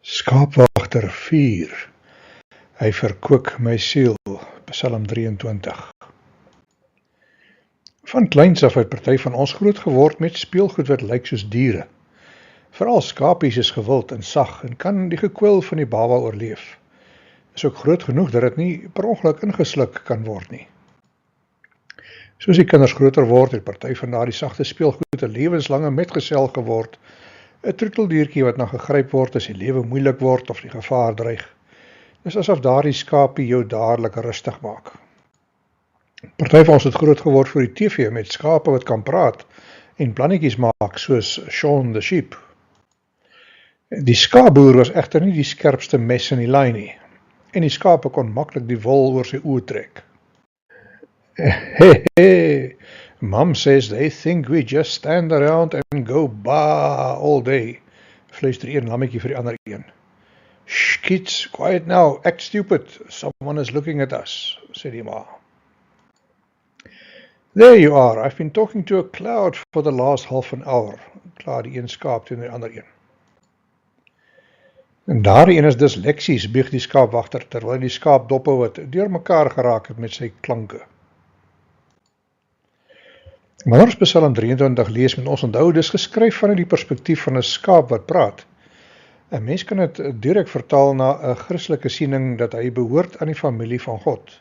Skaapwagter 4, hy verkook my siel, Psalm 23. Van kleins af het party van ons groot geword met speelgoed wat lyk soos diere. Veral skapies is gewild en sag en kan die gekwil van die baba oorleef. Is ook groot genoeg dat dit nie per ongeluk ingesluk kan word nie. Soos die kinders groter word, het party van daardie sagte speelgoed 'n lewenslange metgesel geword, 'n troeteldiertjie wat na gegryp word as die lewe moeilik word of die gevaar dreig. Dis asof daardie skapie jou dadelik rustig maak. Party van ons het groot geword voor die TV met skape wat kan praat en plannetjies maak soos Shaun the Sheep. Die skaapboer was egter nie die skerpste mes in die laai nie en die skape kon maklik die wol oor sy oë trek. Hey, Mom says they think we just stand around and go baa all day, fluister een lammetjie vir die ander een. Shh, kids, quiet now, act stupid, someone is looking at us, sê die ma. There you are, I've been talking to a cloud for the last half an hour, klaar die een skaap teen die ander een. En daardie een is dysleksies, bieg die skaapwagter, terwyl die skaapdoppe wat deur mekaar geraak het met sy klanke. Wanneer ons Psalm 23 lees, moet ons onthou, dis geskryf vanuit die perspektief van 'n skaap wat praat. 'n Mens kan dit direk vertaal na 'n Christelike siening dat hy behoort aan die familie van God.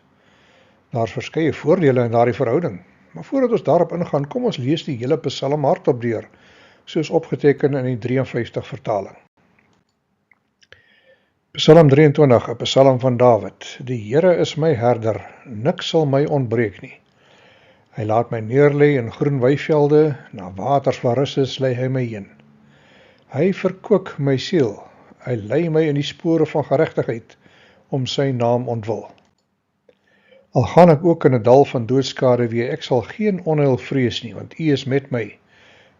Daar's verskeie voordele in daardie verhouding, maar voordat ons daarop ingaan, kom ons lees die hele Psalm hardop deur, soos opgeteken in die 53 vertaling. Psalm 23, 'n Psalm van Dawid. Die Here is my herder, niks sal my ontbreek nie. Hy laat my neerlê in groen weivelde, na waters waar rus is, lei hy my heen. Hy verkoop my siel, hy lei my in die spore van geregtigheid, om sy naam ontwil. Al gaan ek ook in 'n dal van doodskade wee, ek sal geen onheil vrees nie, want U is met my.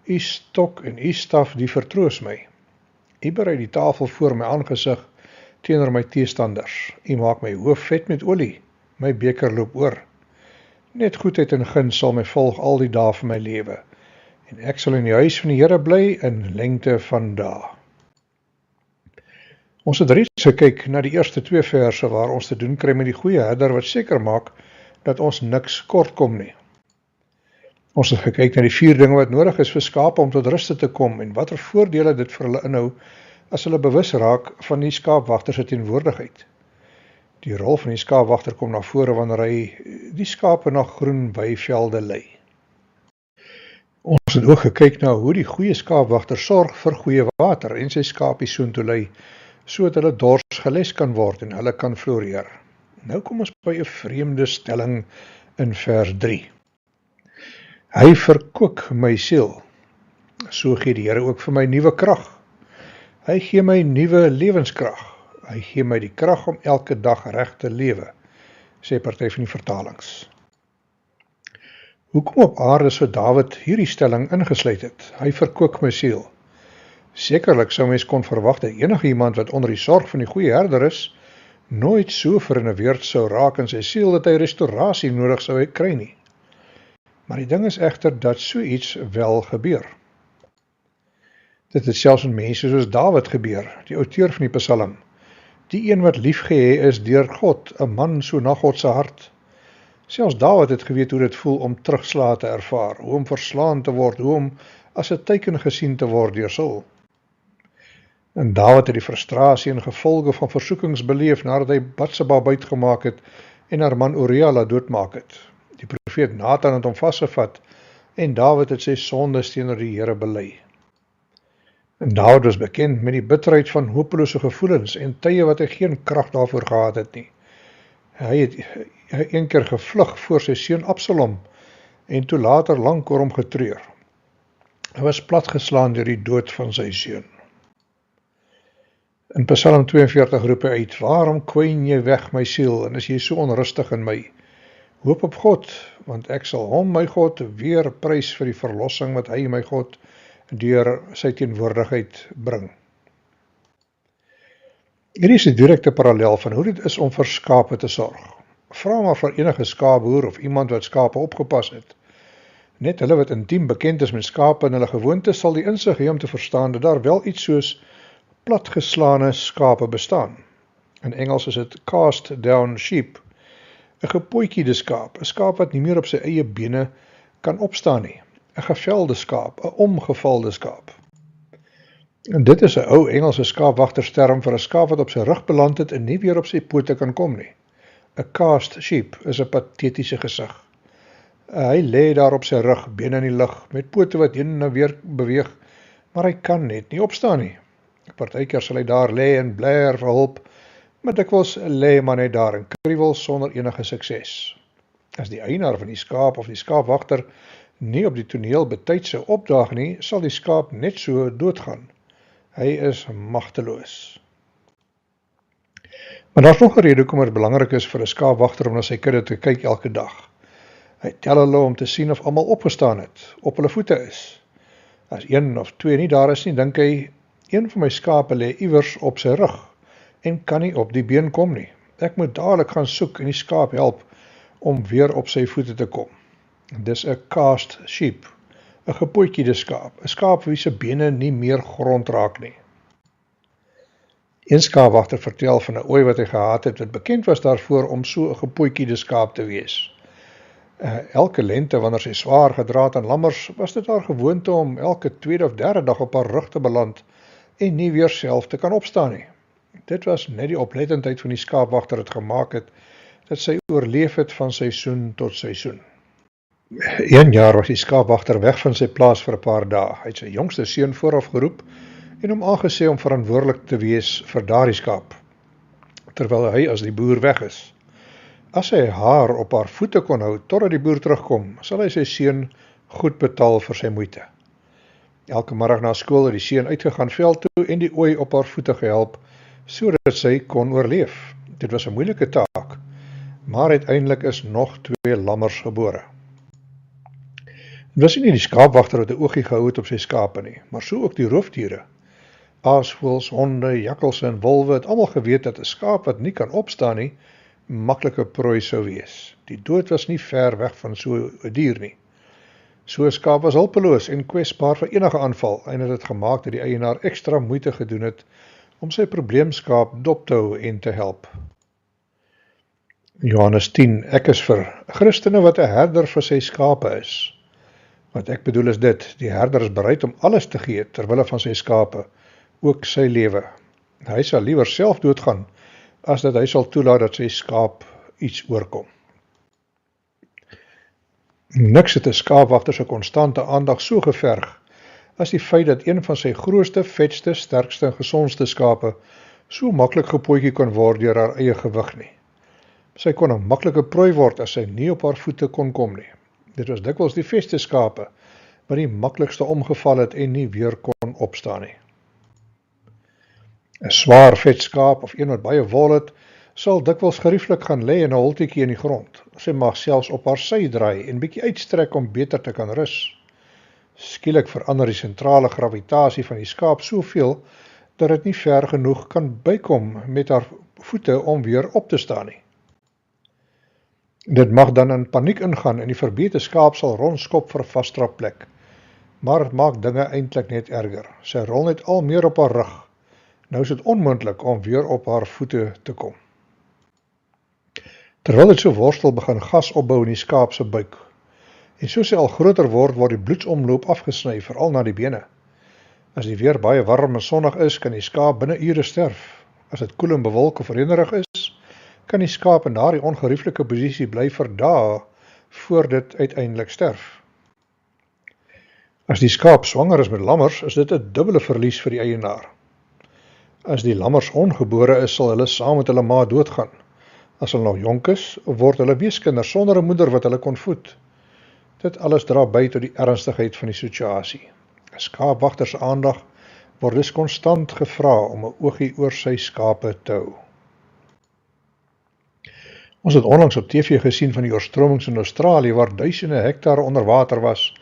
U stok en U staf, die vertroos my. U berei die tafel voor my aangesig, teenoor my teestanders. U maak my hoof vet met olie, my beker loop oor. Net goedheid en guns sal my volg al die dae van my lewe, en ek sal in die huis van die Here bly in lengte van dae. Ons het reeds gekyk na die eerste 2 verse waar ons te doen kry met die goeie herder wat seker maak dat ons niks kort kom nie. Ons het gekyk na die 4 dinge wat nodig is vir skape om tot rus te kom en watter voordele dit vir hulle inhou as hulle bewus raak van die skaapwagter se teenwoordigheid. Die rol van die skaapwagter kom na vore wanneer hy die skape na groen weivelde lei. Ons het ook gekyk na hoe die goeie skaapwagter sorg vir goeie water en sy skapies soontoe lei, sodat hulle dors geles kan word en hulle kan floreer. Nou kom ons by 'n vreemde stelling in vers 3. Hy verkoop my siel, so gee die Here ook vir my nuwe krag. Hy gee my nuwe lewenskrag. Hy gee my die krag om elke dag reg te lewe, sê party van die vertalings. Hoekom op aarde sou Dawid hierdie stelling ingesluit het? Hy verkoop my siel. Sekerlik sou mens kon verwag dat enige iemand wat onder die sorg van die goeie herder is, nooit so verinnerweerd sou raak in sy siel dat hy restaurasie nodig sou kry nie. Maar die ding is egter dat so iets wel gebeur. Dit het selfs met mense soos Dawid gebeur, die outeur van die Psalm. Die een wat liefgehê is deur God, 'n man so na God se hart. Selfs Dawid het geweet hoe dit voel om terugslae te ervaar, hoe om verslaan te word, hoe om as 'n teken gesien te word deur Saul. En Dawid het die frustrasie en gevolge van versoekings beleef nadat hy Batseba buitgemaak het en haar man Uria laat doodmaak het. Die profeet Nathan het hom vasgevat en Dawid het sy sondes teenoor die Here bely. En Dawid was bekend met die bitterheid van hopelose gevoelens en tye wat hy geen krag daarvoor gehad het nie. Hy het een keer gevlug voor sy seun Absalom en toe later lank oor hom getreur. Hy was platgeslaan deur die dood van sy seun. In Psalm 42 roep hy uit, waarom kwyn jy weg my siel en is jy so onrustig in my? Hoop op God, want ek sal hom my God weer prys vir die verlossing wat hy my God deur sy teenwoordigheid bring. Hierdie is 'n direkte parallel van hoe dit is om vir skape te sorg. Vra maar vir enige skaapboer of iemand wat skape opgepas het. Net hulle wat intiem bekend is met skape en hulle gewoontes sal die insig hê om te verstaan dat daar wel iets soos platgeslane skape bestaan. In Engels is dit cast down sheep, 'n gepootjiede skaap, 'n skaap wat nie meer op sy eie bene kan opstaan nie, 'n gevelde skaap, 'n omgevalde skaap. En dit is 'n ou Engelse skaapwagtersterm vir 'n skaap wat op sy rug beland het en nie weer op sy pote kan kom nie. 'n cast sheep is 'n patetiese gesig. Hy lê daar op sy rug, bene in die lug, met pote wat heen en weer beweeg, maar hy kan net nie opstaan nie. Partykeer sal hy daar lê en bler vir hulp, maar dikwels lê maar net daar en kriewel sonder enige sukses. As die eienaar van die skaap of die skaapwagter nie op die toneel betyds sou opdaag nie, sal die skaap net so doodgaan. Hy is magteloos. Maar daar's nog 'n rede hoekom dit belangrik is vir 'n skaapwagter om na sy kudde te kyk elke dag. Hy tel hulle om te sien of almal opgestaan het, op hulle voete is. As 1 of 2 nie daar is nie, dink hy, een van my skape lê iewers op sy rug en kan nie op die been kom nie. Ek moet dadelik gaan soek en die skaap help om weer op sy voete te kom. Dis 'n cast sheep, 'n gepootjiede skaap, 'n skaap wie se bene nie meer grond raak nie. Een skaapwagter vertel van 'n ooi wat hy gehad het, wat bekend was daarvoor om so 'n gepootjiede skaap te wees. Elke lente, wanneer sy swaar gedra het aan lammers, was dit haar gewoonte om elke 2de of 3de dag op haar rug te beland en nie weer self te kan opstaan nie. Dit was net die oplettendheid van die skaapwagter het gemaak het, dat sy oorleef het van seisoen tot seisoen. Een jaar was die skaapwagter weg van sy plaas vir 'n paar dae. Hy het sy jongste seun vooraf geroep en hom aangesê om verantwoordelik te wees vir daardie skaap, terwyl hy as die boer weg is. As hy haar op haar voete kon hou totdat die boer terugkom, sal hy sy seun goed betaal vir sy moeite. Elke middag na skool het die seun uitgegaan veld toe en die ooi op haar voete gehelp, sodat sy kon oorleef. Dit was 'n moeilike taak, maar uiteindelik is nog 2 lammers gebore. Dit was nie die skaapwagter wat 'n oogie gehou het op sy skape nie, maar so ook die roofdiere. Aasvoëls, honde, jakkals en wolwe het almal geweet dat 'n skaap wat nie kan opstaan nie, maklike prooi sou wees. Die dood was nie ver weg van so 'n dier nie. So 'n skaap was hulpeloos en kwesbaar vir enige aanval en het dit gemaak dat die eienaar ekstra moeite gedoen het om sy probleemskaap dop te hou en te help. Johannes 10, ek is vir Christene wat 'n herder vir sy skape is. Wat ek bedoel is dit, die herder is bereid om alles te gee terwille van sy skape, ook sy lewe. Hy sal liewer self doodgaan, as dat hy sal toelaat dat sy skaap iets oorkom. Niks het 'n skaapwagter se konstante aandag so geverg, as die feit dat een van sy grootste, vetste, sterkste en gesondste skape so maklik gepootjie kon word deur haar eie gewig nie. Sy kon 'n maklike prooi word as sy nie op haar voete kon kom nie. Dit was dikwels die vetste skape, wat die maklikste omgeval het en nie weer kon opstaan nie. 'n Swaar vet skaap of een wat baie wol het, sal dikwels gerieflik gaan lê in 'n holtetjie in die grond. Sy mag selfs op haar sy draai en bietjie uitstrek om beter te kan rus. Skielik verander die sentrale gravitasie van die skaap soveel, dat dit nie ver genoeg kan bykom met haar voete om weer op te staan nie. Dit mag dan in paniek ingaan en die verbeete skaap sal rondskop vir 'n vasdrapplek. Maar dit maak dinge eintlik net erger. Sy rol net al meer op haar rug. Nou is dit onmoontlik om weer op haar voete te kom. Terwyl dit so worstel, begin gas opbou in die skaap se buik. En soos sy al groter word, word die bloedsomloop afgesny, veral na die bene. As die weer baie warm en sonnig is, kan die skaap binne ure sterf. As dit koel en bewolk of reënerig is, kan die skaap in daardie ongerieflike posisie bly vir dae, voor dit uiteindelik sterf. As die skaap swanger is met lammers, is dit 'n dubbele verlies vir die eienaar. As die lammers ongebore is, sal hulle saam met hulle ma doodgaan. As hulle nog jonk is, word hulle weeskinders sonder 'n moeder wat hulle kon voed. Dit alles dra by tot die ernstigheid van die situasie. 'n Skaapwagter se aandag word dus konstant gevra om 'n oogie oor sy skape te hou. Ons het onlangs op TV gesien van die oorstromings in Australië waar duisende hektare onder water was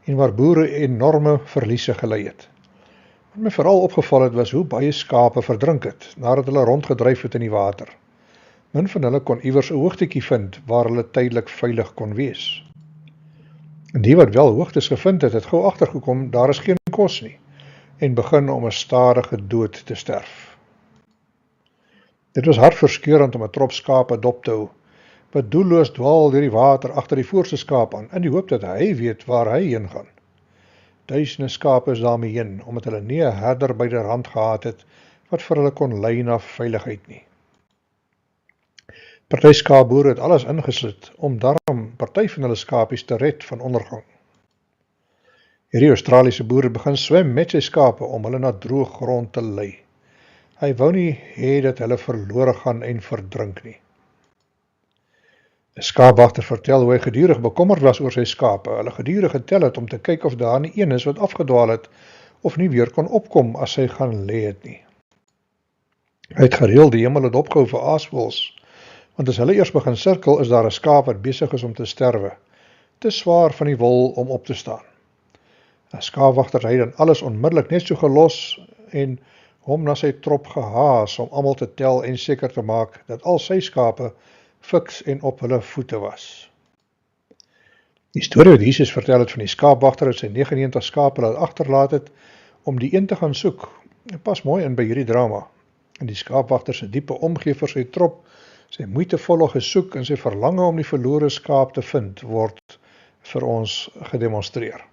en waar boere enorme verliese gelei het. Wat my veral opgeval het was hoe baie skape verdrink het, nadat hulle rondgedryf het in die water. Min van hulle kon iewers 'n hoogtetjie vind waar hulle tydelik veilig kon wees. En die wat wel hoogtes gevind het, het gou agtergekom, daar is geen kos nie. en begin om 'n stadige dood te sterf. Dit was hartverskeurend om 'n trop skape dop te hou, wat doelloos dwaal deur die water agter die voorste skaap aan, in die hoop dat hy weet waar hy heen gaan. Duisende skape is daarmee heen, omdat hulle nie 'n herder by die rand gehad het, wat vir hulle kon lei na veiligheid nie. Party skaapboere het alles ingesluit, om daarom party van hulle skapies te red van ondergang. Hierdie Australiese boer het begin swem met sy skape, om hulle na droë grond te lei. Hy wou nie hê dat hulle verlore gaan en verdrink nie. 'n Skaapwagter vertel hoe hy gedurig bekommerd was oor sy skape, hulle gedurig getel het om te kyk of daar nie een is wat afgedwaal het, of nie weer kon opkom as hy gaan lê het nie. Hy het gereeld die hemel het opgehou vir aasvoëls, want as hulle eers begin sirkel, is daar 'n skaap wat besig is om te sterwe, te swaar van die wol om op te staan. 'n Skaapwagter het dan alles onmiddellik net so gelos en hom na sy trop gehaas om almal te tel en seker te maak dat al sy skape fiks en op hulle voete was. Die storie wat Jesus vertel het van die skaapwagter wat sy 99 skape laat agterlaat het, om die een te gaan soek, pas mooi in by hierdie drama. En die skaapwagter se diepe omgee vir sy trop, sy moeitevolle gesoek en sy verlange om die verlore skaap te vind, word vir ons gedemonstreer.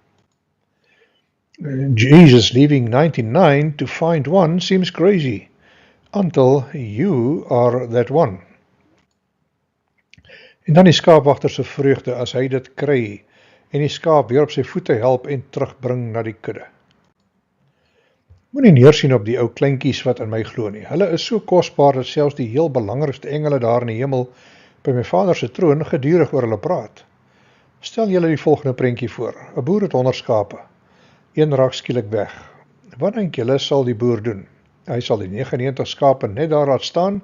Jesus leaving 99 to find one seems crazy, until you are that one. En dan die skaapwagter se vreugde as hy dit kry en die skaap weer op sy voete help en terugbring na die kudde. Moenie neersien op die ou kleintjies wat in my glo nie. Hulle is so kosbaar dat selfs die heel belangrikste engele daar in die hemel by my Vader se troon gedurig oor hulle praat. Stel julle die volgende prentjie voor. 'n Boer het 100 skape. Een raak skielik weg. Wat dink julle sal die boer doen? Hy sal die 99 skape net daar laat staan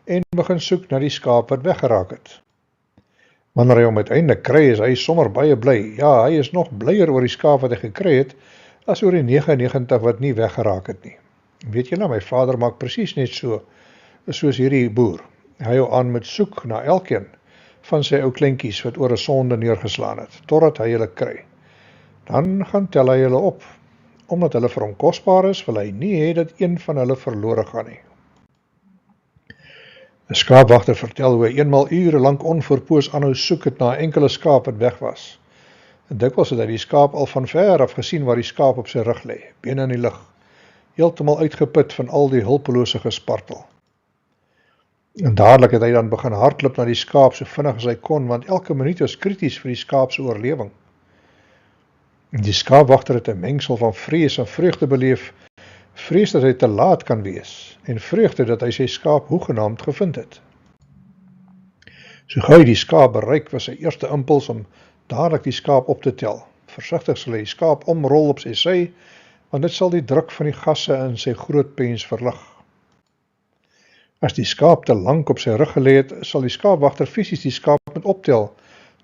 en begin soek na die skaap wat weggeraak het. Wanneer hy hom uiteindelik kry, is hy sommer baie bly. Ja, hy is nog blyer oor die skaap wat hy gekry het, as oor die 99 wat nie weggeraak het nie. Weet julle, my Vader maak presies net so, soos hierdie boer. Hy hou aan met soek na elkeen van sy ou kleintjies wat oor 'n sonde neergeslaan het, totdat hy hulle kry. Dan gaan tel hy hulle op. Omdat hulle vir hom kosbaar is, wil hy nie hê dat een van hulle verlore gaan nie. 'n Skaapwagter vertel hoe hy eenmaal ure lank onverpoos aanhou soek het na 'n enkele skaap wat weg was. En dikwels het hy die skaap al van ver af gesien waar die skaap op sy rug lê, bene in die lug, heeltemal uitgeput van al die hulpelose gespartel. En dadelik het hy dan begin hardloop na die skaap so vinnig as hy kon, want elke minuut is krities vir die skaap se oorlewing. Die skaapwagter het 'n mengsel van vrees en vreugde beleef, vrees dat hy te laat kan wees, en vreugde dat hy sy skaap hoegenaamd gevind het. So gou hy die skaap bereik, was sy eerste impuls om dadelik die skaap op te tel. Versigtig sal hy die skaap omrol op sy sy, want dit sal die druk van die gasse in sy groot pens verlig. As die skaap te lank op sy rug gelê het, sal die skaapwagter fisies die skaap moet optel,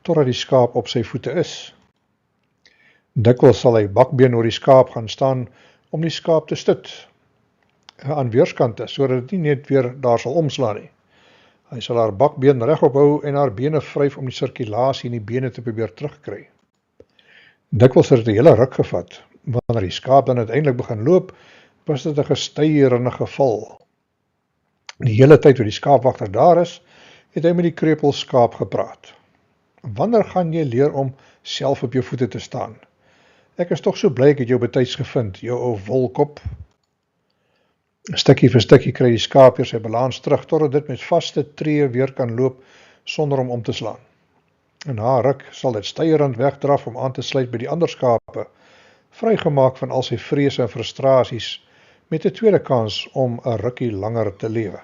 totdat die skaap op sy voete is. Dikwels sal hy bakbeen oor die skaap gaan staan, om die skaap te stut aan weerskante, sodat dit nie net weer daar sal omslaan nie. Hy sal haar bakbeen regop hou en haar bene vryf om die sirkulasie in die bene te probeer terugkry. Dikwels het dit 'n hele ruk gevat. Wanneer die skaap dan uiteindelik begin loop, was dit 'n gestuierende geval. Die hele tyd wat die skaapwagter daar is, het hy met die kreupel skaap gepraat. Wanneer gaan jy leer om self op jou voete te staan? Ek is tog so bly ek het jou betyds gevind, jou ou wolkop. Stukkie vir stukkie kry die skaap weer sy balans terug, totdat dit met vaste tree weer kan loop, sonder om te slaan. En na ruk sal dit styerend wegdraf om aan te sluit by die ander skape, vrygemaak van al sy vrese en frustrasies, met 'n tweede kans om 'n rukkie langer te lewe.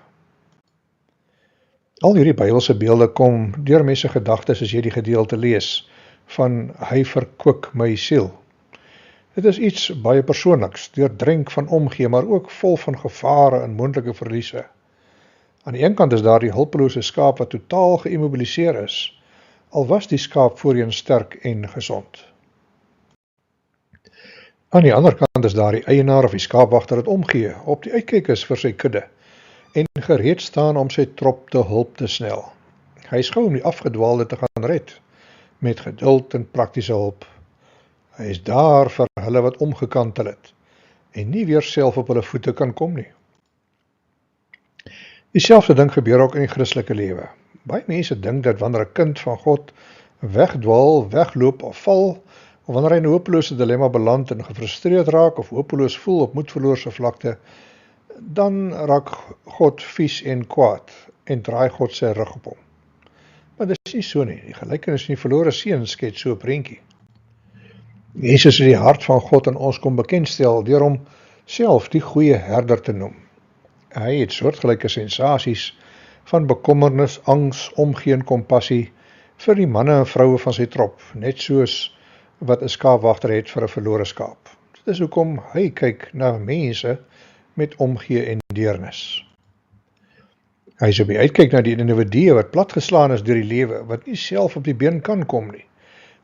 Al hierdie Bybelse beelde kom deur mense gedagtes as jy die gedeelte lees, van hy verkoop my siel. Dit is iets baie persoonliks, deurdrenk van omgee, maar ook vol van gevare en moontlike verliese. Aan die een kant is daar die hulpelose skaap wat totaal geïmmobiliseer is, al was die skaap voorheen sterk en gesond. Aan die ander kant is daar die eienaar of die skaapwagter wat omgee, op die uitkyk is vir sy kudde, en gereed staan om sy trop te hulp te snel. Hy is gou om die afgedwaalde te gaan red, met geduld en praktiese hulp. Hy is daar vir hulle wat omgekantel het, en nie weer self op hulle voete kan kom nie. Dieselfde ding gebeur ook in die Christelike lewe. Baie mense dink dat wanneer 'n kind van God wegdwaal, wegloop of val, of wanneer hy in 'n hopelose dilemma beland en gefrustreerd raak of hopeloos voel op moedverloorse vlakte, dan raak God vies en kwaad en draai God sy rug op hom. Maar dit is nie so nie. Die gelykenis van die verlore seun skets so 'n prentjie. Jesus het die hart van God aan ons kom bekendstel deur hom self die goeie herder te noem. Hy het soortgelyke sensasies van bekommernis, angs, omgee en kompassie vir die manne en vroue van sy trop, net soos wat 'n skaapwagter het vir 'n verlore skaap. Dit is hoekom hy kyk na mense met omgee en deernis. Hy is op die uitkyk na die individue wat platgeslaan is deur die lewe, wat nie self op die been kan kom nie,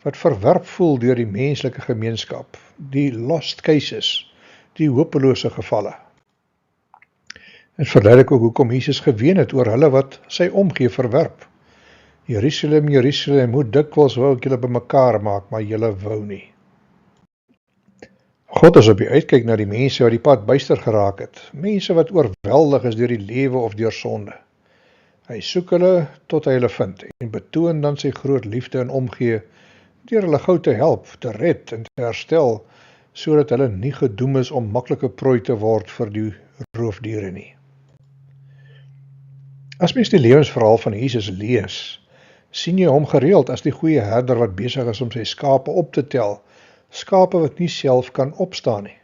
wat verwerp voel deur die menslike gemeenskap, die lost cases, die hopelose gevalle. Het verduidelik ook hoekom Jesus geween het oor hulle wat sy omgee verwerp. Jerusalem, Jerusalem, hoe dikwels wou ek julle bymekaar maak, maar julle wou nie. God is op die uitkyk na die mense wat die pad byster geraak het, mense wat oorweldig is deur die lewe of deur sonde. Hy soek hulle tot hy hulle vind en betoon dan sy groot liefde en omgee deur hulle gou te help, te red en te herstel, sodat hulle nie gedoem is om maklike prooi te word vir die roofdiere nie. As mens die lewensverhaal van Jesus lees, sien jy hom gereeld as die goeie herder wat besig is om sy skape op te tel, skape wat nie self kan opstaan nie.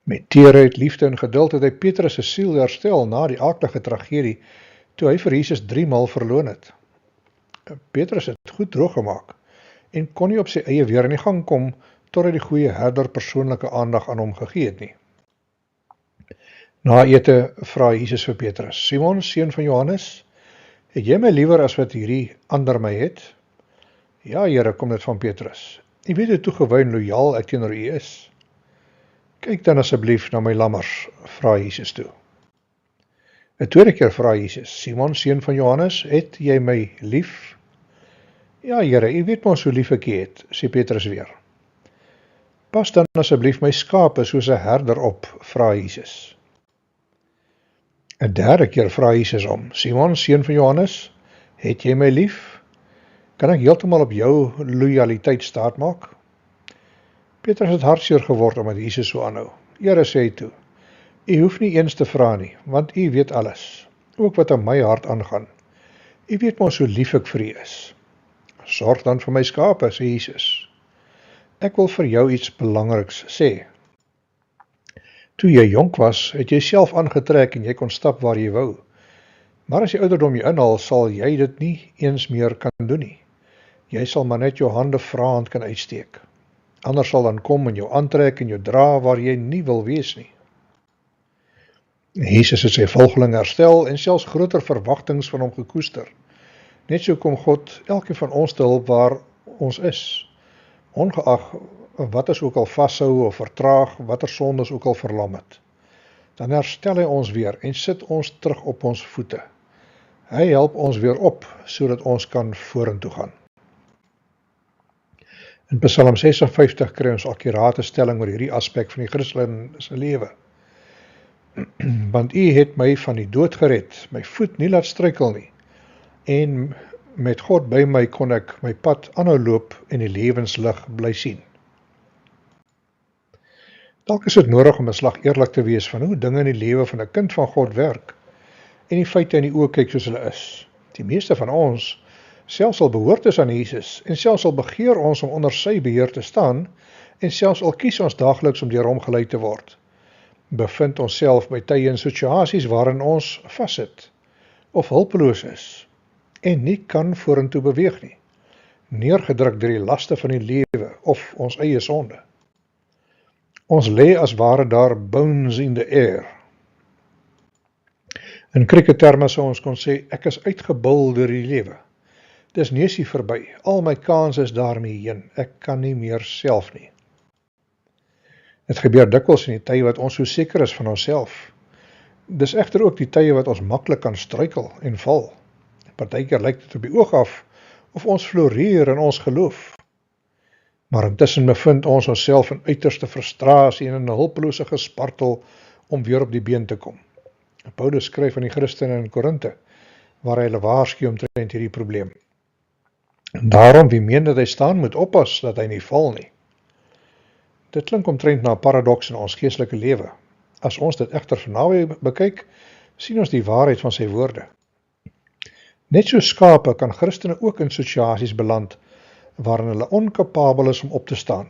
Met teerheid, liefde en geduld het hy Petrus se siel herstel na die aaklige tragedie, toe hy vir Jesus 3 maal verloon het. Petrus het goed droog gemaak en kon nie op sy eie weer in die gang kom, totdat die goeie herder persoonlike aandag aan hom gegee het nie. Na ete vra Jesus vir Petrus: Simon, seun van Johannes, het jy my liewer as wat hierdie ander my het? Ja, Here, kom dit van Petrus. U weet hoe toegewy en lojaal ek teenoor u is. Kyk dan asseblief na my lammers, vra Jesus toe. 'n tweede keer vra Jesus: Simon, seun van Johannes, het jy my lief? Ja, Here, u weet mos hoe lief ek u het, sê Petrus weer. Pas dan asseblief my skape soos 'n herder op, vra Jesus. 'n derde keer vra Jesus hom: Simon, seun van Johannes, het jy my lief? Kan ek heeltemal op jou lojaliteit staatmaak? Petrus het hartseer geword omdat Jesus so aanhou. Here, sê hy toe: U hoef nie eens te vra nie, want u weet alles, ook wat aan my hart aangaan. U weet mos hoe lief ek vir u is. Sorg dan vir my skape, sê Jesus. Ek wil vir jou iets belangriks sê. Toe jy jonk was, het jy self aangetrek en jy kon stap waar jy wou. Maar as jy ouderdom jy inhaal, sal jy dit nie eens meer kan doen nie. Jy sal maar net jou hande vraand kan uitsteek. Ander sal dan kom en jou aantrek en jou dra waar jy nie wil wees nie. Jesus het sy volgelinge herstel en selfs groter verwagtings van hom gekoester. Net so kom God elkeen van ons te hulp waar ons is, ongeag wat is ook al vashou of vertraag, watter sondes ook al verlam het. Dan herstel hy ons weer en sit ons terug op ons voete. Hy help ons weer op, sodat ons kan vorentoe gaan. In Psalm 56 kry ons akkurate stelling oor hierdie aspek van die Christen se lewe. Want u het my van die dood gered, my voet nie laat struikel nie, en met God by my kon ek my pad aanhou loop en die lewenslig bly sien. Dalk is dit nodig om 'n slag eerlik te wees van hoe dinge in die lewe van 'n kind van God werk, en die feite in die oë kyk soos hulle is. Die meeste van ons, selfs al behoort is aan Jesus, en selfs al begeer ons om onder sy beheer te staan, en selfs al kies ons daagliks om deur hom gelei te word, bevind ons self by tye in situasies waarin ons vassit, of hulpeloos is, en nie kan vorentoe beweeg nie, neergedruk deur die laste van die lewe, of ons eie sonde. Ons lê as ware daar bones in the air. In kriketterme sou ons kon sê, ek is uitgebul deur die lewe. Dis neusie verby, al my kans is daarmee heen, ek kan nie meer self nie. Dit gebeur dikwels in die tye wat ons so seker is van onsself. Dis egter ook die tye wat ons maklik kan struikel en val. Partykeer lyk dit op die oog af, of ons floreer in ons geloof. Maar intussen bevind ons onsself in uiterste frustrasie en in 'n hulpelose gespartel om weer op die been te kom. Paulus skryf aan die Christene in Korinthe, waar hy hulle waarsku omtrent hierdie probleem. En daarom, wie meen dat hy staan, moet oppas dat hy nie val nie. Dit klink omtrent na 'n paradoks in ons geestelike lewe. As ons dit egter van naby bekyk, sien ons die waarheid van sy woorde. Net so skape kan Christene ook in situasies beland, waarin hulle onkapabel is om op te staan,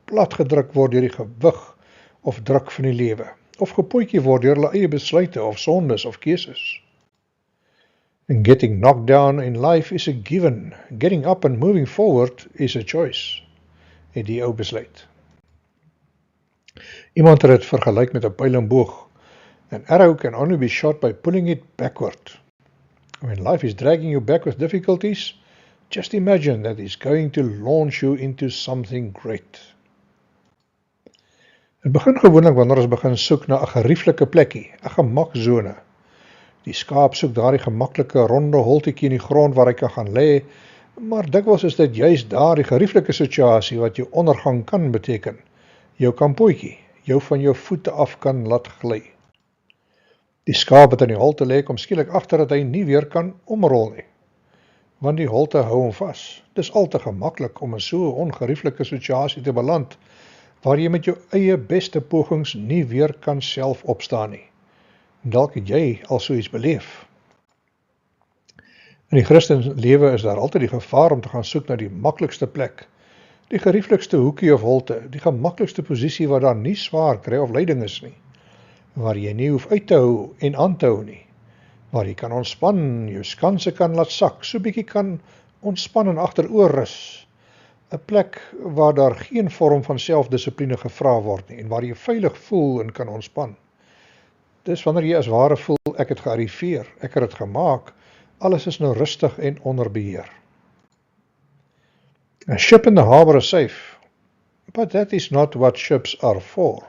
platgedruk word deur die gewig of druk van die lewe, of gepootjie word deur hulle eie besluite of sondes of keuses. And getting knocked down in life is a given. Getting up and moving forward is a choice, het die ou besluit. Iemand het dit vergelyk met 'n pyl en boog. An arrow can only be shot by pulling it backward. When life is dragging you back with difficulties, just imagine that it's going to launch you into something great. Het begin gewoonlik wanneer ons begin soek na 'n gerieflike plekkie, 'n gemakzone. Die skaap soek daardie gemaklike ronde holtetjie in die grond waar hy kan gaan lê, maar dikwels is dit juist daardie gerieflike situasie wat jou ondergang kan beteken. Jou kampootjie, jou van jou voete af kan laat gly. Die skaap wat in die holte lê, kom skielik agter dat hy nie weer kan omrol nie, want die holte hou hom vas. Dis al te gemaklik om in so 'n ongerieflike situasie te beland, waar jy met jou eie beste pogings nie weer kan self opstaan nie. Dalk het jy al so iets beleef. In die Christenlewe is daar altyd die gevaar om te gaan soek na die maklikste plek, die gerieflikste hoekie of holte, die gemaklikste posisie waar daar nie swaar kry of lyding is nie, waar jy nie hoef uit te hou en aan te hou nie, waar jy kan ontspan, jou skanse kan laat sak, so bietjie kan ontspan en agteroor rus, 'n plek waar daar geen vorm van selfdissipline gevra word nie, en waar jy veilig voel en kan ontspan. Dis wanneer jy as ware voel, ek het gearriveer, ek het dit gemaak, alles is nou rustig en onder beheer. A ship in the harbor is safe, but that is not what ships are for.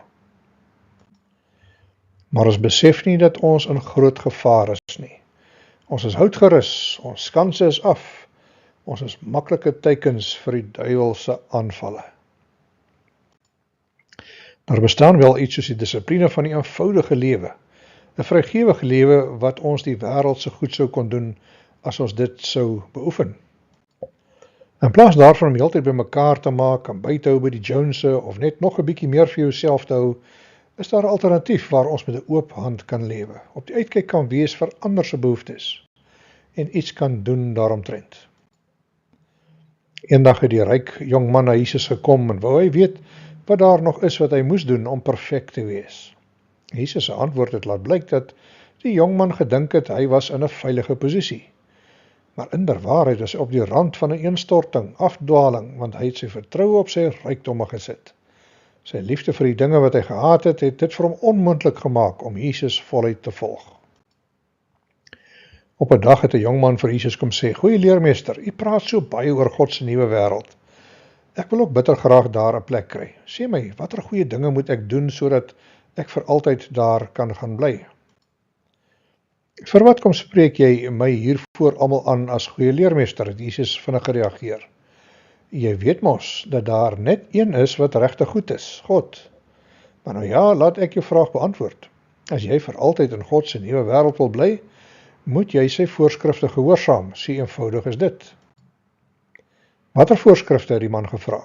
Maar ons besef nie dat ons in groot gevaar is nie. Ons is houtgerus, ons skanse is af, ons is maklike teikens vir die duiwelse aanvalle. Daar bestaan wel iets soos die dissipline van die eenvoudige lewe, 'n vrygewige lewe wat ons die wêreld so goed sou kon doen as ons dit sou beoefen. In plaas daarvan om heeltyd by mekaar te maak, en by te hou by die Jonese, of net nog 'n bietjie meer vir jouself te hou, is daar 'n alternatief waar ons met 'n oop hand kan lewe, op die uitkyk kan wees vir ander se behoeftes, en iets kan doen daaromtrent. Eendag het die ryk jong man na Jesus gekom, en wou hy weet wat daar nog is wat hy moes doen om perfek te wees. Jesus se antwoord het laat blyk dat die jong man gedink het hy was in 'n veilige posisie. Maar inderwaarheid was hy op die rand van 'n ineenstorting, afdwaling, want hy het sy vertroue op sy rykdomme gesit. Sy liefde vir die dinge wat hy gehaat het, het dit vir hom onmoontlik gemaak om Jesus voluit te volg. Op 'n dag het 'n jong man vir Jesus kom sê, "Goeie leermeester, u praat so baie oor God se nuwe wêreld. Ek wil ook bitter graag daar 'n plek kry. Sê my, watter goeie dinge moet ek doen sodat ek vir altyd daar kan gaan bly?" "Vir wat kom spreek jy my hiervoor almal aan as goeie leermeester?" het Jesus vinnig gereageer. "Jy weet mos dat daar net een is wat regtig goed is, God. Maar nou ja, laat ek jou vraag beantwoord. As jy vir altyd in God se nuwe wêreld wil bly, moet jy sy voorskrifte gehoorsaam, so eenvoudig is dit." "Watter voorskrifte?" het die man gevra.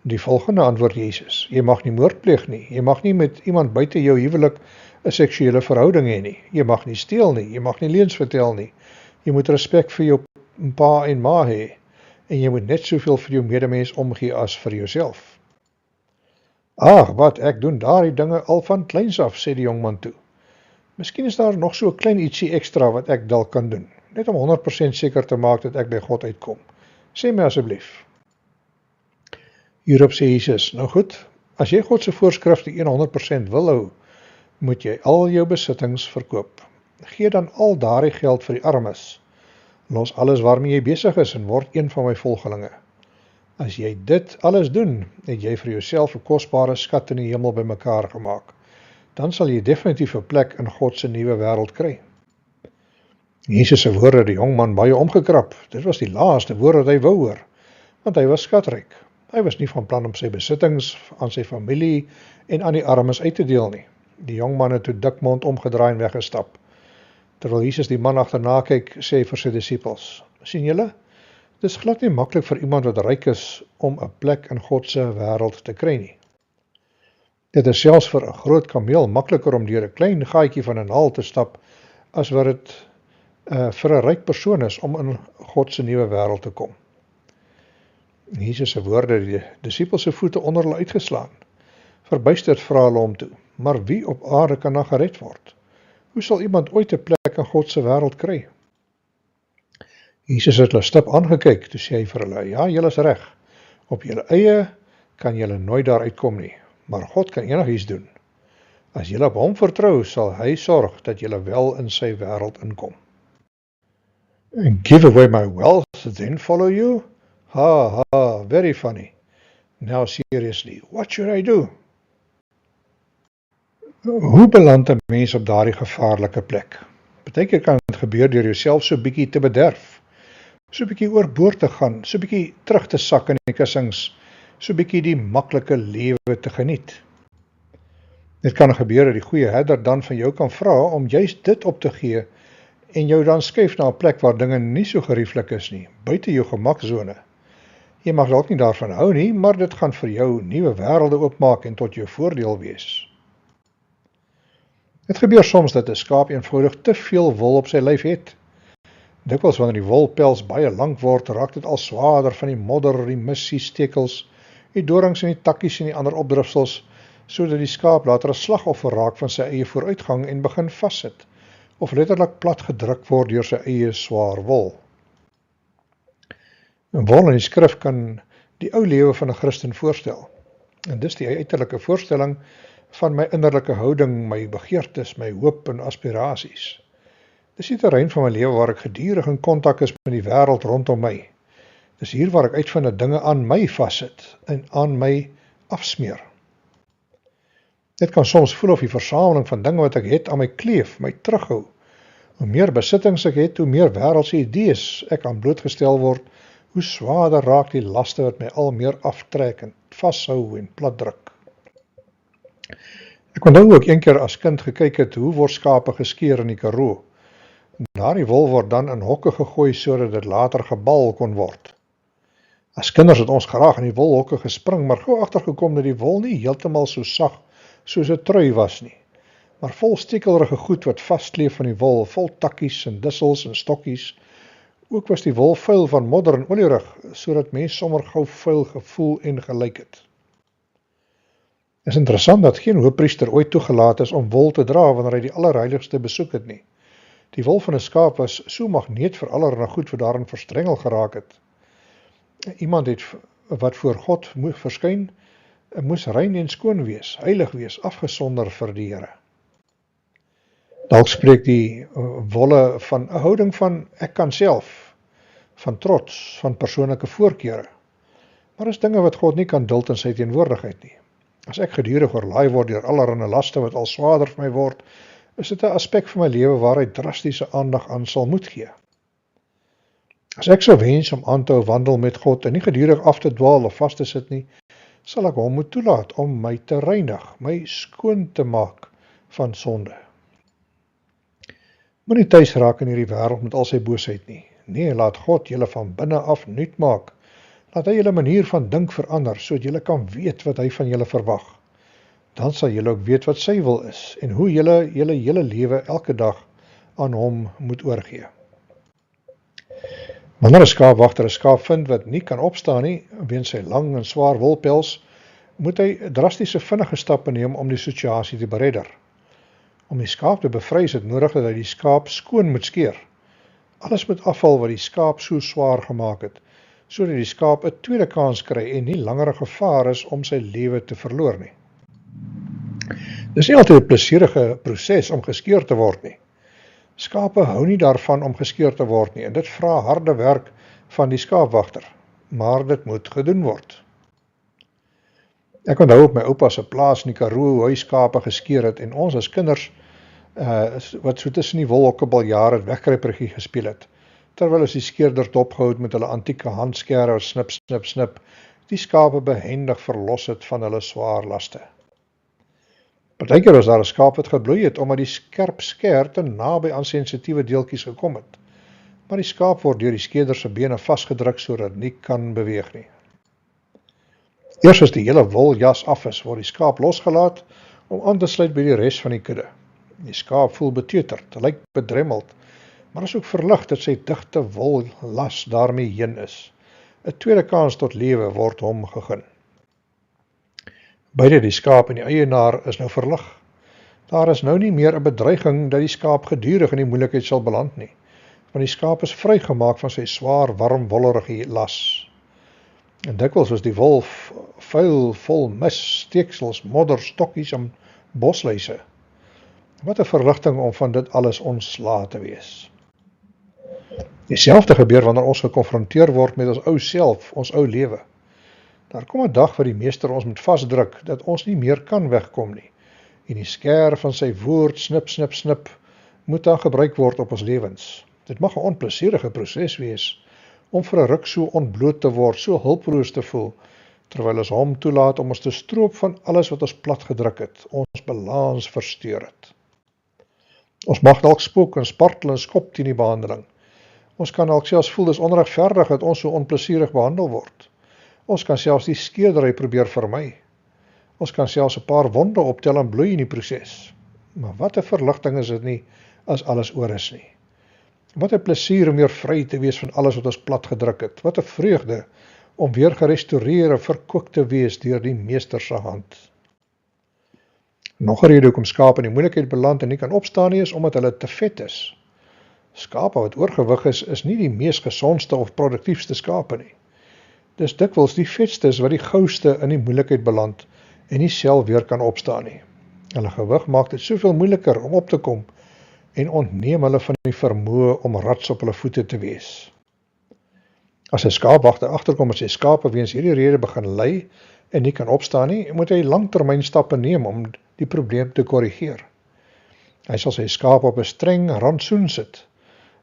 Die volgende antwoord Jesus: "Jy mag nie moord pleeg nie, jy mag nie met iemand buite jou huwelik 'n seksuele verhouding hê nie, jy mag nie steel nie, jy mag nie leuns vertel nie, jy moet respek vir jou pa en ma hê, en jy moet net soveel vir jou medemens omgee as vir jouself." "Ag, wat, ek doen daardie dinge al van kleins af," sê die jongman toe. "Miskien is daar nog so 'n klein ietsie ekstra wat ek dalk kan doen, net om 100% seker te maak dat ek by God uitkom. Sê my asseblief." Hierop sê Jesus: "Nou goed, as jy God se voorskrifte 100% wil hou, moet jy al jou besittings verkoop. Gee dan al daardie geld vir die armes. Los alles waarmee jy besig is en word een van my volgelinge. As jy dit alles doen, het jy vir jouself 'n kosbare skat in die hemel bymekaar gemaak. Dan sal jy definitief 'n plek in God se nuwe wêreld kry." Jesus se woorde het die jong man baie omgekrap. Dit was die laaste woord wat hy wou hoor, want hy was skatryk. Hy was nie van plan om sy besittings aan sy familie en aan die armes uit te deel nie. Die jong man het toe dikmond omgedraai en weggestap. Terwyl Jesus die man agterna kyk, sê hy vir sy disippels: "Sien julle? Dis glad nie maklik vir iemand wat ryk is om 'n plek in God se wêreld te kry nie. Dit is selfs vir 'n groot kameel makliker om deur 'n klein gaatjie van 'n naald te stap as wat dit vir 'n ryk persoon is om in God se nuwe wêreld te kom." Jesus se woorde het die disippels se voete onder hulle uitgeslaan. Verbuisterd vra hulle hom toe: "Maar wie op aarde kan dan gered word? Hoe sal iemand ooit 'n plek in God se wêreld kry?" Jesus het hulle stip aangekyk, toe sê hy vir hulle: "Ja, julle is reg. Op julle eie kan julle nooit daar uitkom nie, maar God kan enigiets doen. As julle op hom vertrou, sal hy sorg dat julle wel in sy wêreld inkom." "Give away my wealth, then follow you? Ha, ha, very funny. Now seriously, what should I do?" Hoe beland 'n mens op daardie gevaarlike plek? Partykeer kan dit gebeur deur jouself so bietjie te bederf, so bietjie oorboord te gaan, so bietjie terug te sak in die kussings, so bietjie die maklike lewe te geniet. Dit kan gebeur dat die goeie herder dan van jou kan vra om juist dit op te gee en jou dan skuif na 'n plek waar dinge nie so gerieflik is nie, buite jou gemaksone. Jy mag dalk nie daarvan hou nie, maar dit gaan vir jou nuwe wêrelde oopmaak en tot jou voordeel wees. Dit gebeur soms dat 'n skaap eenvoudig te veel wol op sy lyf het. Dikwels wanneer die wolpels baie lank word, raak dit al swaarder van die modder, die mis, die stekels, die dorings en die takkies en die ander opdrifsels, sodat die skaap later 'n slagoffer raak van sy eie vooruitgang en begin vassit, of letterlik plat gedruk word deur sy eie swaar wol. Wol in die skrif kan die ou lewe van 'n Christen voorstel. En dis die uiterlike voorstelling van my innerlike houding, my begeertes, my hoop en aspirasies. Dis die terrein van my lewe waar ek gedurig in kontak is met die wêreld rondom my. Dis hier waar ek uitvind dat dinge aan my vassit en aan my afsmeer. Dit kan soms voel of die versameling van dinge wat ek het aan my kleef, my terughou. Hoe meer besittings ek het, hoe meer wêreldse idees ek aan blootgestel word, hoe swaarder raak die laste wat my al meer aftrek en vashou en platdruk. Ek onthou ook een keer as kind gekyk het hoe word skape geskeer in die Karoo. Daardie wol word dan in hokke gegooi sodat dit later gebal kon word. As kinders het ons graag in die wolhokke gespring, maar gou agtergekom dat die wol nie heeltemal so sag soos 'n trui was nie, maar vol stekelrige goed wat vaskleef van die wol, vol takkies en dissels en stokkies. Ook was die wol vuil van modder en olierig, sodat mens sommer gou vuil gevoel en gelyk het. Is interessant dat geen hoofpriester ooit toegelaat is om wol te dra wanneer hy die allerheiligste besoek het nie. Die wol van 'n skaap was so magneet vir allerlei goed wat daarin verstrengel geraak het. Iemand wat voor God verskyn, moes rein en skoon wees, heilig wees, afgesonder vir die Here. Dalk spreek die wolle van 'n houding van ek kan self, van trots, van persoonlike voorkeure. Maar is dinge wat God nie kan duld in sy teenwoordigheid nie. As ek gedurig oorlaai word deur allerlei laste wat al swaarder vir my word, is dit 'n aspek van my lewe waar hy drastiese aandag aan sal moet gee. As ek sou wens om aan te hou wandel met God en nie gedurig af te dwaal of vas te sit nie, sal ek hom moet toelaat om my te reinig, my skoon te maak van sonde. Moenie tuis raak in hierdie wêreld met al sy boosheid nie. Nee, laat God julle van binne af nuut maak. Laat hy julle manier van dink verander, sodat julle kan weet wat hy van julle verwag. Dan sal julle ook weet wat sy wil is, en hoe julle hele lewe elke dag aan hom moet oorgee. Wanneer 'n skaapwagter 'n skaap vind wat nie kan opstaan nie, weens sy lang en swaar wolpels, moet hy drastiese vinnige stappe neem om die situasie te beredder. Om die skaap te bevry is dit nodig dat hy die skaap skoon moet skeer. Alles moet afval wat die skaap so swaar gemaak het, sodat die skaap 'n tweede kans kry en nie langer 'n gevaar is om sy lewe te verloor nie. Dis nie altyd 'n plesierige proses om geskeer te word nie. Skape hou nie daarvan om geskeer te word nie, en dit vra harde werk van die skaapwagter, maar dit moet gedoen word. Ek onthou op my oupa se plaas in die Karoo hoe hy skape geskeer het, en ons as kinders, wat so tussen die wolhokke baljaar het wegkruipertjie gespeel het, terwyl as die skeerders dopgehou het met hulle antieke handskere, snip, snip, snip, die skape behendig verlos het van hulle swaar laste. Partykeer was daar 'n skaap wat gebloei het, omdat die skerp skêr te naby aan sensitiewe deeltjies gekom het. Maar die skaap word deur die skeder se bene vasgedruk sodat nie kan beweeg nie. Eers as die hele woljas af is, word die skaap losgelaat om aan te sluit by die res van die kudde. Die skaap voel beteuterd, lyk bedremmeld, maar is ook verlig dat sy digte wollas daarmee heen is. 'n tweede kans tot lewe word hom gegeen. Beide die skaap en die eienaar is nou verlig. Daar is nou nie meer 'n bedreiging dat die skaap gedurig in die moeilikheid sal beland nie, want die skaap is vrygemaak van sy swaar, warm, wollerige las. En dikwels is die wolf vuil, vol mis, steeksels, modder, stokkies en bosluise. Wat 'n verligting om van dit alles ontslae te wees. Dieselfde gebeur wanneer ons gekonfronteer word met ons ou self, ons ou lewe. Daar kom 'n dag wat die meester ons moet vasdruk, dat ons nie meer kan wegkom nie. En die skêr van sy woord, snip, snip, snip, moet dan gebruik word op ons lewens. Dit mag 'n onplesierige proses wees, om vir 'n ruk so ontbloot te word, so hulpeloos te voel, terwyl ons hom toelaat om ons te stroop van alles wat ons plat gedruk het, ons balans versteur het. Ons mag dalk spook en spartel en skop teen die behandeling. Ons kan dalk selfs voel dis onregverdig dat ons so onplesierig behandel word. Ons kan selfs die skeerdery probeer vermy. Ons kan selfs 'n paar wonde optel en bloei in die proses. Maar wat 'n verligting is dit nie, as alles oor is nie. Wat 'n plesier om weer vry te wees van alles wat ons plat gedruk het. Wat 'n vreugde om weer gerestoreer en verkoop te wees deur die meester se hand. Nog 'n rede hoekom skape in die moeilikheid beland en nie kan opstaan nie, is omdat hulle te vet is. Skape wat oorgewig is nie die mees gesondste of produktiefste skape nie. Dis dikwels die vetstes wat die gouste in die moeilikheid beland en nie self weer kan opstaan nie. Hulle gewig maak dit soveel moeiliker om op te kom en ontneem hulle van die vermoë om rats op hulle voete te wees. As 'n skaapwagter agterkom en sy skape weens hierdie rede begin ly en nie kan opstaan nie, moet hy langtermynstappe neem om die probleem te korrigeer. Hy sal sy skape op 'n streng rantsoen sit,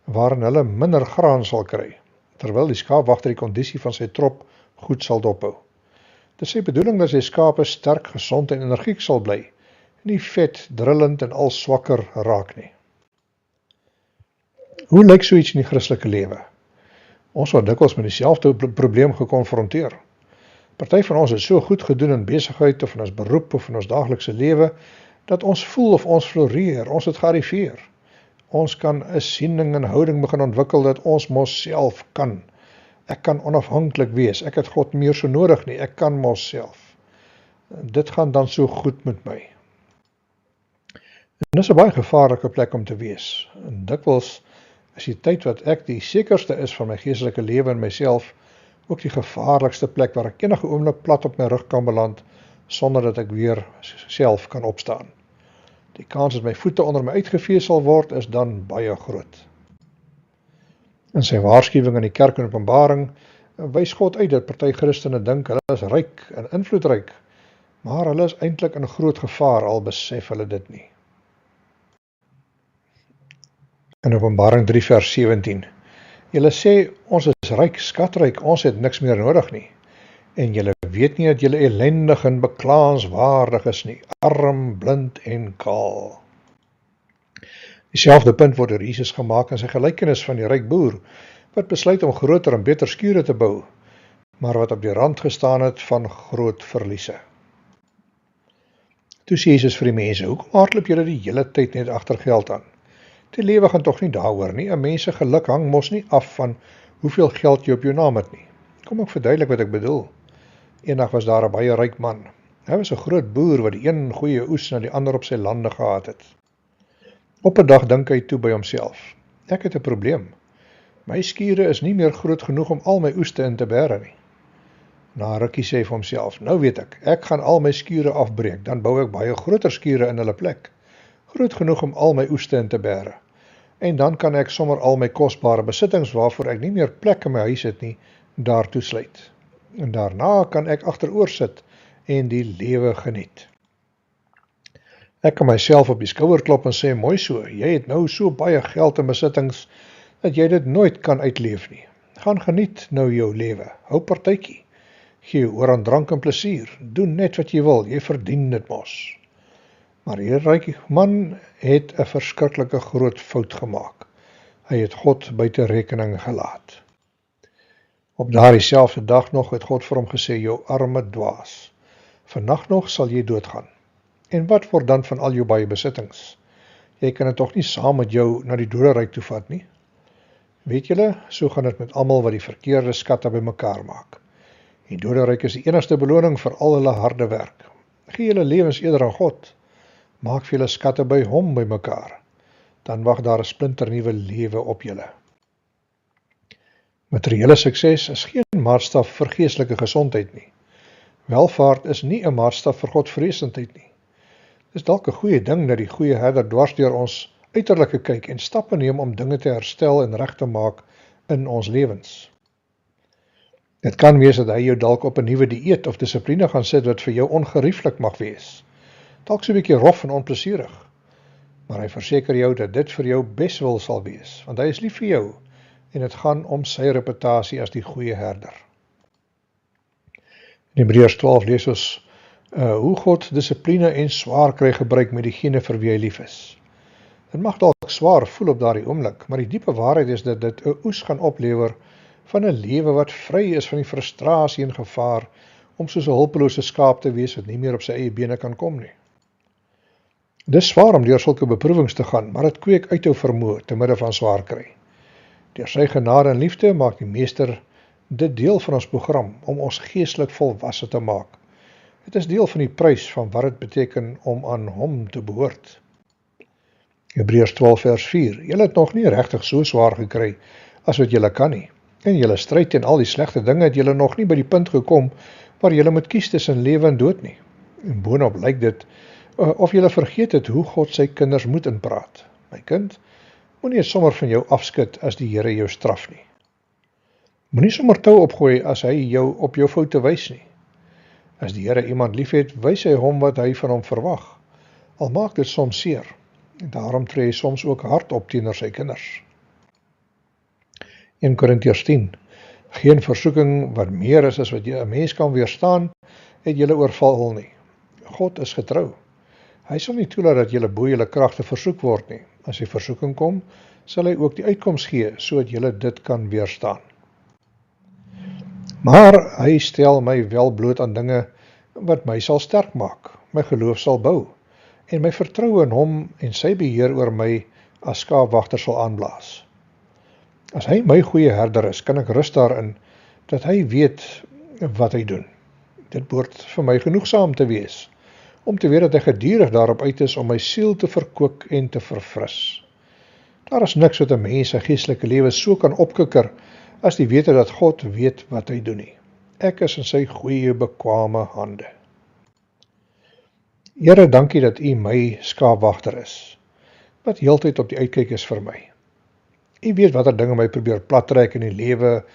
waarin hulle minder graan sal kry, terwyl die skaapwagter die kondisie van sy trop goed sal dophou. Dit is sy bedoeling dat sy skape sterk, gesond en energiek sal bly, nie vet, drillend en al swakker raak nie. Hoe lyk so iets in die Christelike lewe? Ons word dikwels met dieselfde probleem gekonfronteer. Party van ons het so goed gedoen in besigheid of in ons beroep of in ons daaglikse lewe, dat ons voel of ons floreer, ons het gearriveer. Ons kan 'n siening en houding begin ontwikkel dat ons mos self kan. Ek kan onafhanklik wees, ek het God meer so nodig nie, ek kan mos self. Dit gaan dan so goed met my. En dis 'n baie gevaarlike plek om te wees. En dikwels is die tyd wat ek die sekerste is van my geestelike lewe en myself, ook die gevaarlikste plek waar ek enige oomblik plat op my rug kan beland, sonder dat ek weer self kan opstaan. Die kans dat my voete onder my uitgevee sal word, is dan baie groot. In sy waarskuwing in die kerk in Openbaring, wys God uit dat party Christene dink hulle is ryk en invloedryk, maar hulle is eintlik in groot gevaar, al besef hulle dit nie. In Openbaring 3 vers 17, julle sê, ons is ryk, skatryk, ons het niks meer nodig nie. En julle weet nie dat julle ellendig en beklaanswaardig is nie, arm, blind en kaal. Dieselfde punt word deur Jesus gemaak in sy gelykenis van die ryk boer, wat besluit om groter en beter skure te bou, maar wat op die rand gestaan het van groot verliese. Toe sê Jesus vir die mense, hoekom hardloop julle die hele tyd net agter geld aan? Die lewe gaan tog nie daaroor nie, 'n mens se geluk hang mos nie af van hoeveel geld jy op jou naam het nie. Kom ek verduidelik wat ek bedoel. Eendag was daar 'n baie ryk man. Hy was 'n groot boer wat die een goeie oes na die ander op sy lande gehad het. Op 'n dag dink hy toe by homself, ek het 'n probleem. My skure is nie meer groot genoeg om al my oeste in te bære nie. Na 'n rukkie sê hy vir homself, nou weet ek gaan al my skure afbreek, dan bou ek baie groter skure in hulle plek. Groot genoeg om al my oeste in te bære. En dan kan ek sommer al my kosbare besittings waarvoor ek nie meer plek in my huis het nie, daartoe sluit. En daarna kan ek agteroor sit en die lewe geniet. Ek kan myself op die skouer klop en sê, mooi so, jy het nou so baie geld en besittings, dat jy dit nooit kan uitleef nie. Gaan geniet nou jou lewe, hou partytjie. Gee jou oor aan drank en plesier, doen net wat jy wil, jy verdien dit mos. Maar hierdie ryke man het 'n verskriklike groot fout gemaak. Hy het God buite rekening gelaat. Op daardie selfde dag nog het God vir hom gesê, jou arme dwaas, vannag nog sal jy doodgaan. En wat word dan van al jou baie besittings? Jy kan dit tog nie saam met jou na die doderyk toe vat nie. Weet julle, so gaan dit met almal wat die verkeerde skatte bymekaar maak. Die doderyk is die enigste beloning vir al hulle harde werk. Gee julle lewens eerder aan God. Maak vir julle skatte by hom bymekaar. Dan wag daar 'n splinternuwe lewe op julle. Materiële sukses is geen maatstaf vir geestelike gesondheid nie. Welvaart is nie 'n maatstaf vir Godvreesendheid nie. Dit is dalk 'n goeie ding dat die goeie herder dwars deur ons uiterlike kyk en stappe neem om dinge te herstel en reg te maak in ons lewens. Dit kan wees dat hy jou dalk op 'n nuwe dieet of dissipline gaan sit wat vir jou ongerieflik mag wees. Dalk so 'n bietjie rof en onplesierig. Maar hy verseker jou dat dit vir jou beswil sal wees, want hy is lief vir jou en dit gaan om sy reputasie as die goeie herder. In Hebreërs 12 lees ons hoe God dissipline en swaar kry gebruik met diegene vir wie hy lief is. Dit mag dalk swaar voel op daardie oomblik, maar die diepe waarheid is dat dit 'n oes gaan oplewer van 'n lewe wat vry is van die frustrasie en gevaar om soos 'n hulpelose skaap te wees wat nie meer op sy eie bene kan kom nie. Dis swaar om deur sulke beproewings te gaan, maar dit kweek uithou vermoë te midde van swaar kry. Deur sy genade en liefde maak die Meester dit deel van ons program om ons geestelik volwasse te maak. Dit is deel van die prys van wat dit beteken om aan hom te behoort. Hebreërs 12 vers 4. Julle het nog nie regtig so swaar gekry as wat julle kan nie. In julle stryd teen al die slegte dinge het julle nog nie by die punt gekom waar julle moet kies tussen lewe en dood nie. En boonop lyk dit of julle vergeet het hoe God sy kinders moet inpraat. My kind, moenie sommer van jou afskud as die Here jou straf nie. Moenie sommer tou opgooi as hy jou op jou foute wys nie. As die Here iemand liefhet, wys hy hom wat hy van hom verwag. Al maak dit soms seer. En daarom tree hy soms ook hard op teenoor sy kinders. 1 Korintiërs 10. Geen versoeking wat meer is as wat 'n mens kan weerstaan, het julle oorval nie. God is getrou. Hy sal nie toelaat dat julle bo julle kragte versoek word nie. As die versoeking kom, sal hy ook die uitkoms gee, sodat julle dit kan weerstaan. Maar hy stel my wel bloot aan dinge wat my sal sterk maak, my geloof sal bou, en my vertroue in hom en sy beheer oor my as skaapwagter sal aanblaas. As hy my goeie herder is, kan ek rus daarin dat hy weet wat hy doen. Dit behoort vir my genoegsaam te wees, om te weet dat hy gedurig daarop uit is om my siel te verkoop en te verfris. Daar is niks wat 'n mens sy geestelike lewe so kan opkikker, as die wete dat God weet wat hy doen nie. Ek is in sy goeie bekwame hande. Here, dankie dat U my skaapwagter is, wat heeltyd op die uitkyk is vir my. U weet watter dinge my probeer plattrek in die lewe,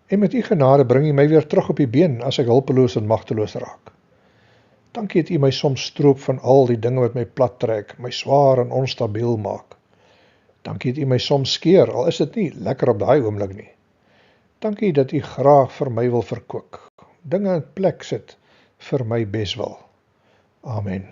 en met U genade bring U my weer terug op die been, as ek hulpeloos en magteloos raak. Dankie dat U my soms stroop van al die dinge wat my plattrek, my swaar en onstabiel maak. Dankie dat U my soms skeer, al is dit nie lekker op daai oomblik nie. Dankie dat U graag vir my wil verkoop, dinge in plek sit vir my beswil. Amen.